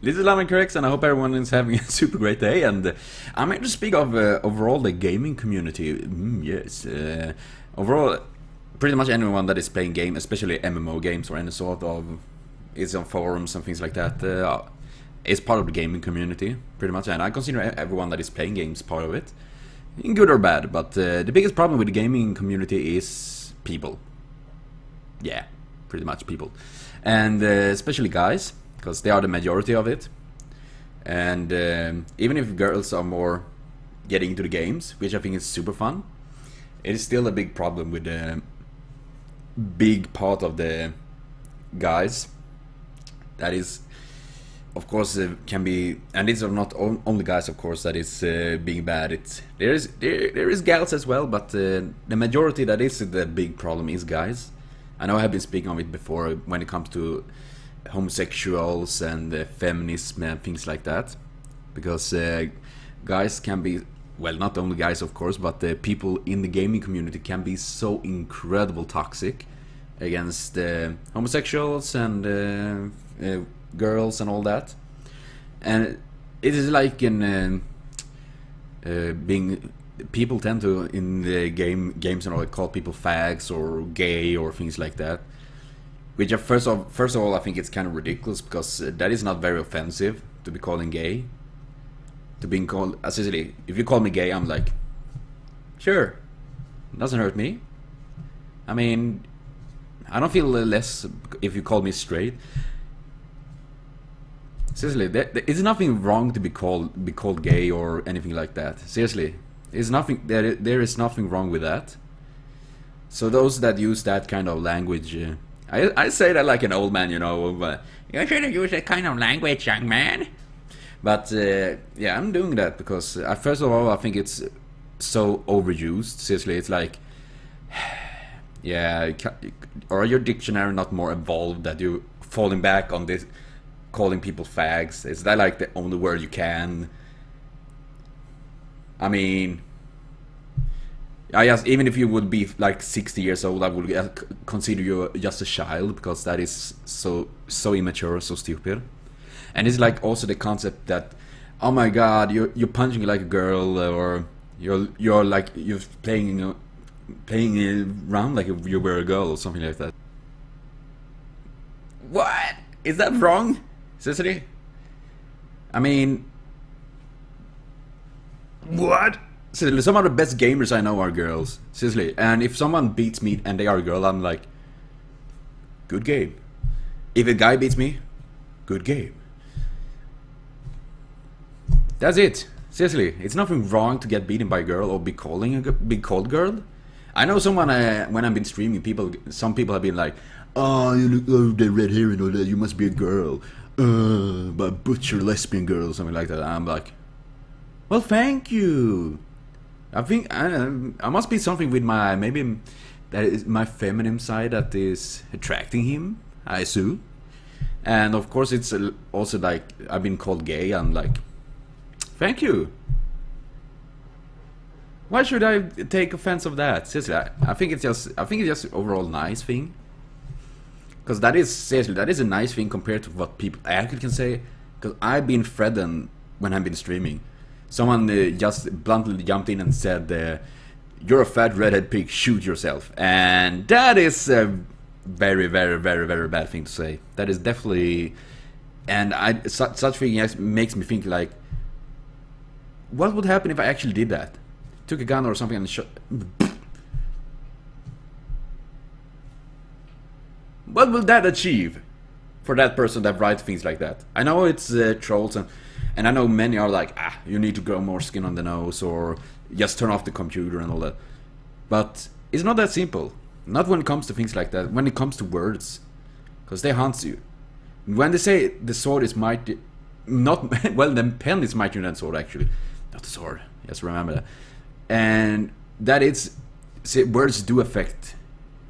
This is Lamin and I hope everyone is having a super great day. And I'm here to speak of overall the gaming community. Yes, overall, pretty much anyone that is playing game, especially MMO games or any sort of is on forums and things like that, is part of the gaming community, pretty much. And I consider everyone that is playing games part of it, in good or bad. But the biggest problem with the gaming community is people. Yeah, pretty much people, and especially guys, because they are the majority of it. And even if girls are more getting into the games, which I think is super fun, it is still a big problem with the big part of the guys that is, of course, can be, and these are not only guys, of course, that is being bad. There is gals as well, but the majority that is the big problem is guys. I know I have been speaking of it before when it comes to homosexuals and feminism and things like that, because guys can be, well, not only guys, of course, but people in the gaming community can be so incredible toxic against homosexuals and girls and all that. And it is like in being, people tend to in the games and all, call people fags or gay or things like that, which are first of all I think it's kind of ridiculous, because that is not very offensive to be calling gay. To being called, essentially, if you call me gay, I'm like, sure, it doesn't hurt me. I mean, I don't feel less if you call me straight. Seriously, there is nothing wrong to be called gay or anything like that. Seriously, there's nothing, there is nothing wrong with that. So those that use that kind of language, I say that like an old man, you know. You shouldn't use that kind of language, young man. But yeah, I'm doing that because first of all, I think it's so overused. Seriously, it's like, yeah, or your dictionary not more evolved that you falling back on this, calling people fags? Is that like the only word you can? I mean, even if you would be like 60 years old, I would consider you just a child, because that is so immature, so stupid. And it's like also the concept that, oh my god, you're punching like a girl, or you're like you're playing around like you were a girl or something like that. What? Is that wrong? Seriously? I mean, what? Seriously, some of the best gamers I know are girls. Seriously, and if someone beats me and they are a girl, I'm like, good game. If a guy beats me, good game. That's it. Seriously, it's nothing wrong to get beaten by a girl or be called girl. I know someone when I've been streaming, some people have been like, oh, you look, oh, the red hair and all that, you must be a girl. But butcher lesbian girl or something like that. And I'm like, well, thank you. I think I must be something with my, maybe that is my feminine side that is attracting him, I assume. And of course it's also like I've been called gay. I'm like, thank you. Why should I take offense of that? Seriously, I think it's just overall nice thing. Because that is, seriously, that is a nice thing compared to what people actually can say. Because I've been threatened when I've been streaming. Someone just bluntly jumped in and said, you're a fat redhead pig, shoot yourself. And that is a very, very, very, very bad thing to say. That is definitely... And such thing makes me think like, what would happen if I actually did that? Took a gun or something and shot... What will that achieve for that person that writes things like that? I know it's trolls, and I know many are like, you need to grow more skin on the nose, or just turn off the computer and all that. But it's not that simple. Not when it comes to things like that. When it comes to words, because they haunt you. When they say the sword is mighty, not well, the pen is mightier than sword, actually, not the sword. Just remember that. And that is, see, words do affect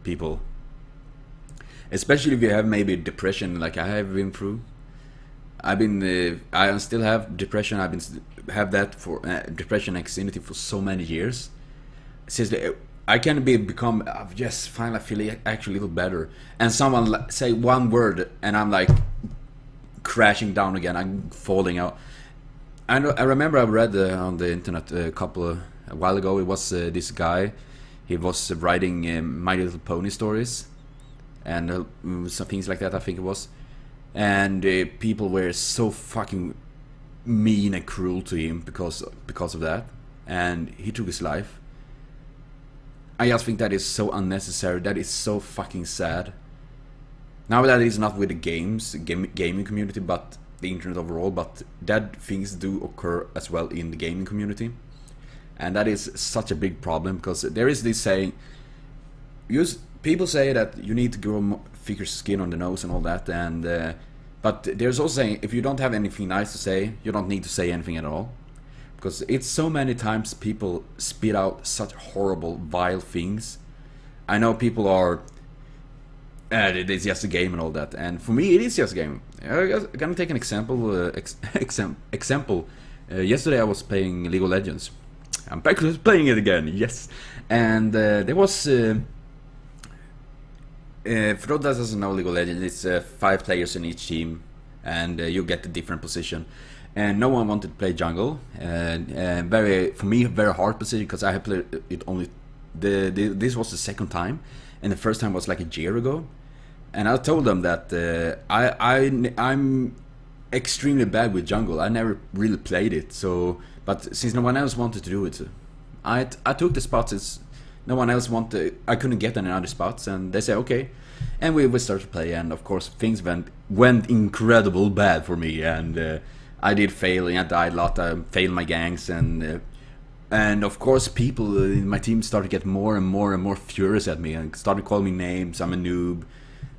people. Especially if you have maybe depression, like I have been through. I still have depression. Have that for depression, anxiety for so many years. Seriously, I can become. I've just finally feel actually a little better. And someone say one word, and I'm like crashing down again. I'm falling out. I remember I read on the internet a while ago. It was this guy. He was writing My Little Pony stories and some things like that. I think it was, and people were so fucking mean and cruel to him because of that, and he took his life. I just think that is so unnecessary. That is so fucking sad. Now that is not with the gaming community, but the internet overall, but that things do occur as well in the gaming community, and that is such a big problem because there is this saying, people say that you need to grow thicker skin on the nose and all that, and but there's also saying if you don't have anything nice to say, you don't need to say anything at all, because it's so many times people spit out such horrible, vile things. I know people are it's just a game and all that, and for me it is just a game. I'm gonna take an example. Yesterday I was playing League of Legends. I'm back to playing it again, yes. And there was for those that doesn't know League of Legends, it's 5 players in each team, and you get a different position. And no one wanted to play jungle, and for me very hard position because I have played it only. This was the second time, and the first time was like a year ago. And I told them that I'm extremely bad with jungle. I never really played it, so but since no one else wanted to do it, I took the spots. Since no one else wanted, I couldn't get any other spots, and they said okay, and we started to play. And of course things went incredible bad for me, and I did fail, and I died a lot. I failed my ganks, and of course people in my team started to get more and more furious at me and started calling me names. I'm a noob,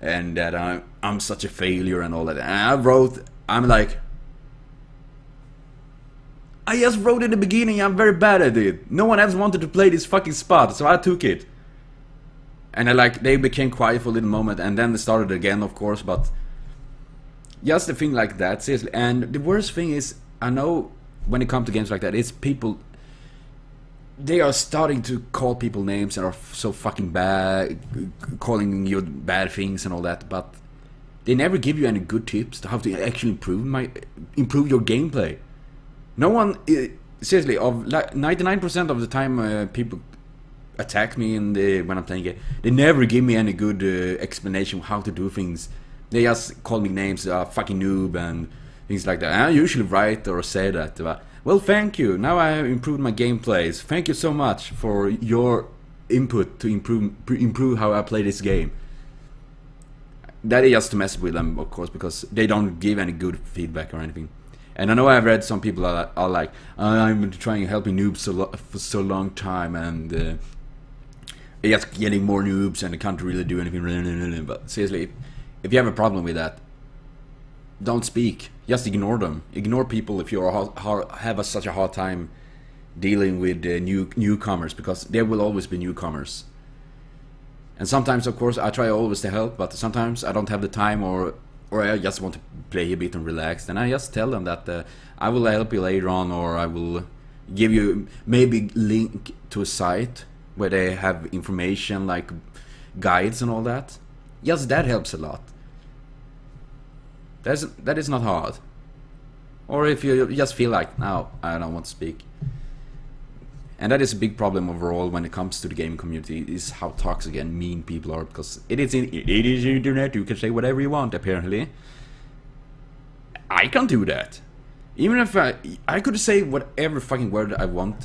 and that I'm such a failure and all that. And I just wrote in the beginning I'm very bad at it. No one else wanted to play this fucking spot, so I took it. And they became quiet for a little moment, and then they started again, of course, but just the thing like that, seriously. And the worst thing is, I know when it comes to games like that, it's people, they are starting to call people names and are so fucking bad, calling you bad things and all that, but they never give you any good tips to how to actually improve your gameplay. No one, seriously, of 99% of the time people attack me when I'm playing it, they never give me any good explanation how to do things. They just call me names, fucking noob and things like that. And I usually write or say that. Well, thank you. Now I have improved my gameplays. Thank you so much for your input to improve how I play this game. That is just to mess with them, of course, because they don't give any good feedback or anything. And I know I've read some people are like, I'm trying to help noobs for so long time, and just getting more noobs and they can't really do anything. But seriously, if you have a problem with that, don't speak. Just ignore them. Ignore people if you have such a hard time dealing with newcomers, because there will always be newcomers. And sometimes, of course, I try always to help, but sometimes I don't have the time, or I just want to play a bit and relax. And I just tell them that I will help you later on, or I will give you maybe link to a site where they have information like guides and all that. Yes, that helps a lot. That is not hard. Or if you just feel like, no, I don't want to speak. And that is a big problem overall when it comes to the gaming community, is how toxic and mean people are, because it is internet, you can say whatever you want apparently. I can't do that. Even if I could say whatever fucking word I want,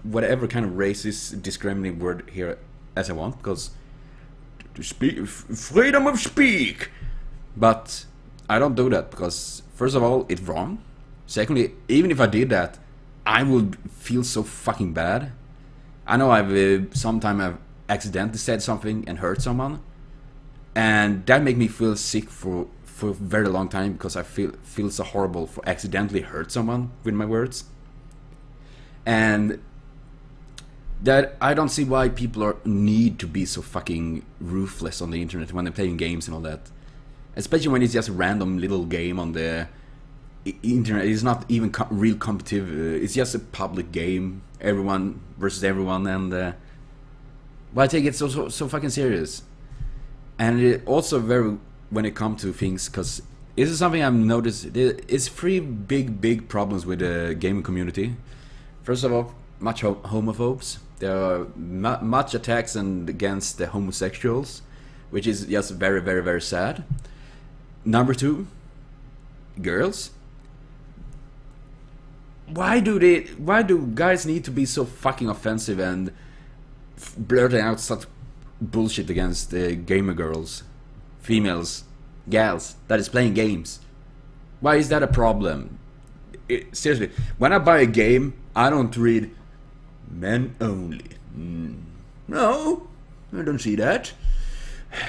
whatever kind of racist, discriminating word here as I want, because to speak, freedom of speak. But I don't do that because, first of all, it's wrong. Secondly, even if I did that, I would feel so fucking bad. I know sometimes I've accidentally said something and hurt someone, and that make me feel sick for a very long time, because I feel so horrible for accidentally hurt someone with my words. And that I don't see why people need to be so fucking ruthless on the internet when they're playing games and all that. Especially when it's just a random little game on the internet. It's not even real competitive. It's just a public game, everyone versus everyone, and why take it so fucking serious? And it also very when it comes to things, because this is something I've noticed. There is three big problems with the gaming community. First of all, much homophobes. There are much attacks against the homosexuals, which is just very sad. Number two, girls. Why do guys need to be so fucking offensive and blurting out such bullshit against gamer girls, females, gals that is playing games? Why is that a problem? Seriously, when I buy a game, I don't read men only. No, I don't see that.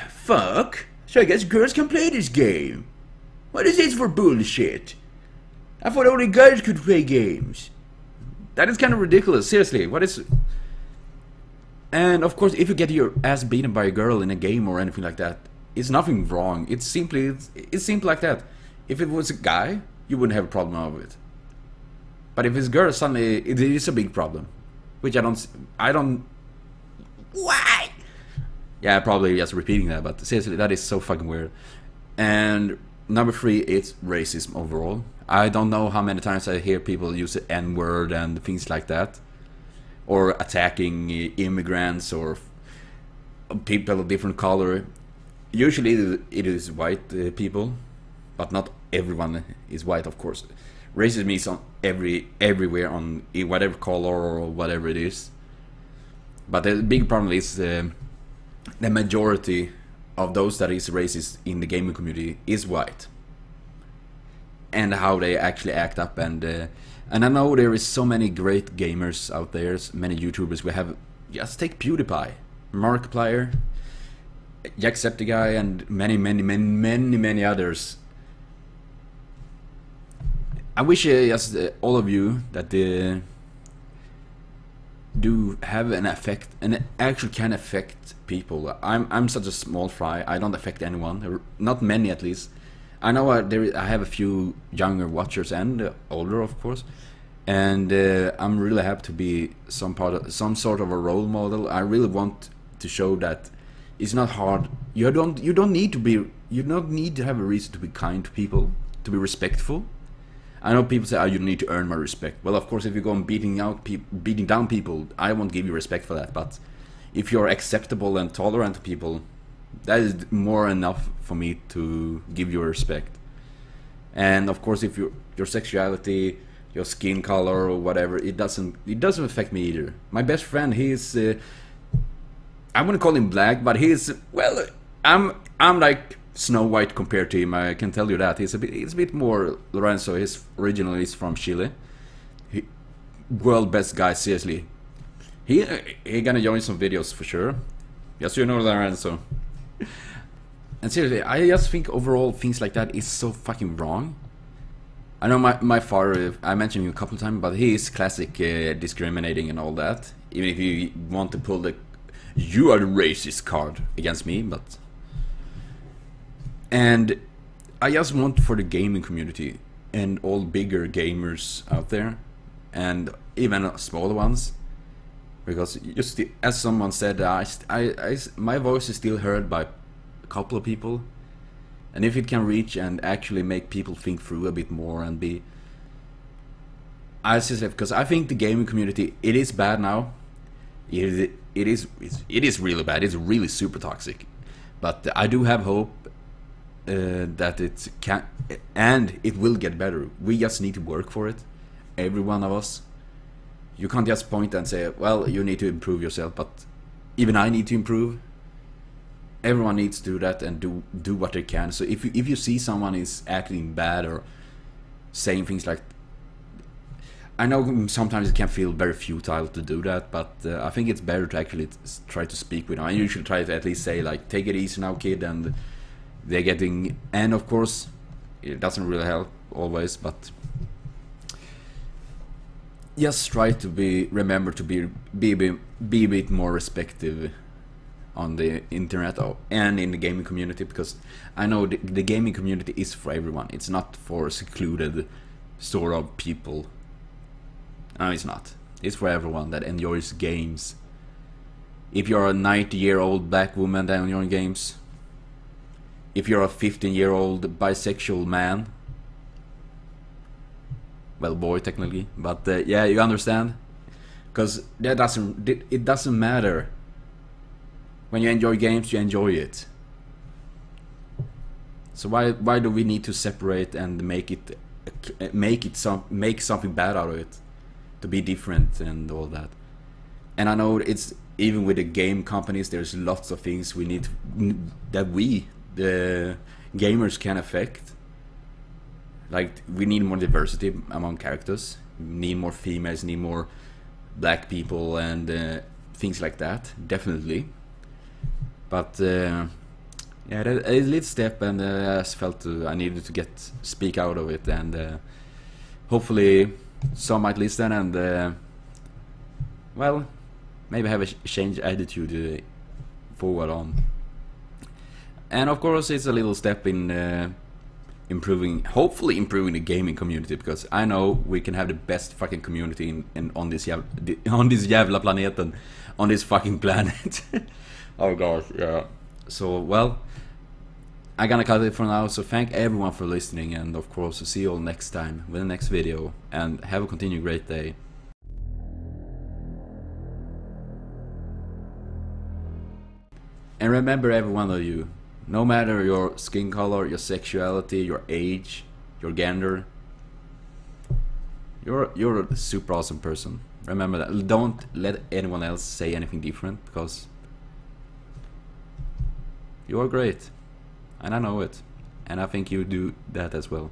Fuck. So I guess girls can play this game. What is this for bullshit? I thought only guys could play games. That is kind of ridiculous. Seriously, what is... And of course, if you get your ass beaten by a girl in a game or anything like that, it's nothing wrong. It's simple like that. If it was a guy, you wouldn't have a problem with it. But if it's a girl, suddenly it is a big problem. Which I don't... Why? Yeah, probably just repeating that, but seriously, that is so fucking weird. And number three, it's racism overall. I don't know how many times I hear people use the N-word and things like that. Or attacking immigrants or people of different color. Usually it is white people, but not everyone is white, of course. Racism is on everywhere, on whatever color or whatever it is. But the big problem is the majority of those that is racist in the gaming community is white. And how they actually act up, and I know there is so many great gamers out there, many YouTubers. We have, just take PewDiePie, Markiplier, Jacksepticeye, and many others. I wish just all of you that do have an effect, and actually can affect people. I'm such a small fry. I don't affect anyone, not many at least. I know I have a few younger watchers and older, of course, and I'm really happy to be some sort of a role model. I really want to show that it's not hard. You don't need to have a reason to be kind to people, to be respectful. I know people say, "Oh, you need to earn my respect." Well, of course, if you go on beating down people, I won't give you respect for that. But if you're acceptable and tolerant to people, that is more enough for me to give you respect. And of course, if your sexuality, your skin color or whatever, it doesn't affect me either. My best friend, he's I wouldn't call him black, but he's, well, I'm like Snow White compared to him. I can tell you that he's a bit more Lorenzo. He's originally from Chile. World best guy, seriously. He gonna join some videos for sure. Yes, you know Lorenzo. And seriously, I just think overall things like that is so fucking wrong. I know my father, I mentioned him a couple of times, but he is classic discriminating and all that. Even if you want to pull the "you are the racist" card against me, but... And I just want for the gaming community and all bigger gamers out there, and even smaller ones, because just as someone said, my voice is still heard by a couple of people, and if it can reach and actually make people think through a bit more and be... I just say, because I think the gaming community, it is bad now. It is really bad. It's really super toxic, but I do have hope that it can, and it will get better. We just need to work for it, every one of us. You can't just point and say, well, you need to improve yourself, but even I need to improve. Everyone needs to do that and do what they can. So if you see someone is acting bad or saying things like... I know sometimes it can feel very futile to do that, but I think it's better to actually try to speak with them. I usually try to at least say, like, take it easy now, kid, and they're getting... And of course, it doesn't really help always, but just try to remember to be a bit more respectful on the internet and in the gaming community, because I know the gaming community is for everyone. It's not for secluded sort of people. No, it's not. It's for everyone that enjoys games. If you're a 90-year-old black woman that enjoys games, if you're a 15-year-old bisexual man, well, boy technically, but yeah, you understand, because it doesn't matter. When you enjoy games, you enjoy it. So why do we need to separate and make something bad out of it, to be different and all that? And I know it's even with the game companies, there's lots of things we need that we, the gamers, can affect. Like, we need more diversity among characters, we need more females, need more black people, and things like that, definitely. But yeah, a little step, and I just felt I needed to speak out of it, and hopefully some might listen, and well, maybe have a change attitude forward on. And of course, it's a little step in hopefully improving the gaming community, because I know we can have the best fucking community on this jävla planeten, on this fucking planet. Oh gosh, yeah. So, well, I'm gonna cut it for now, so thank everyone for listening, and of course see you all next time with the next video, and have a continued great day. And remember, every one of you, no matter your skin color, your sexuality, your age, your gender, you're a super awesome person. Remember that. Don't let anyone else say anything different, because you are great, and I know it, and I think you do that as well.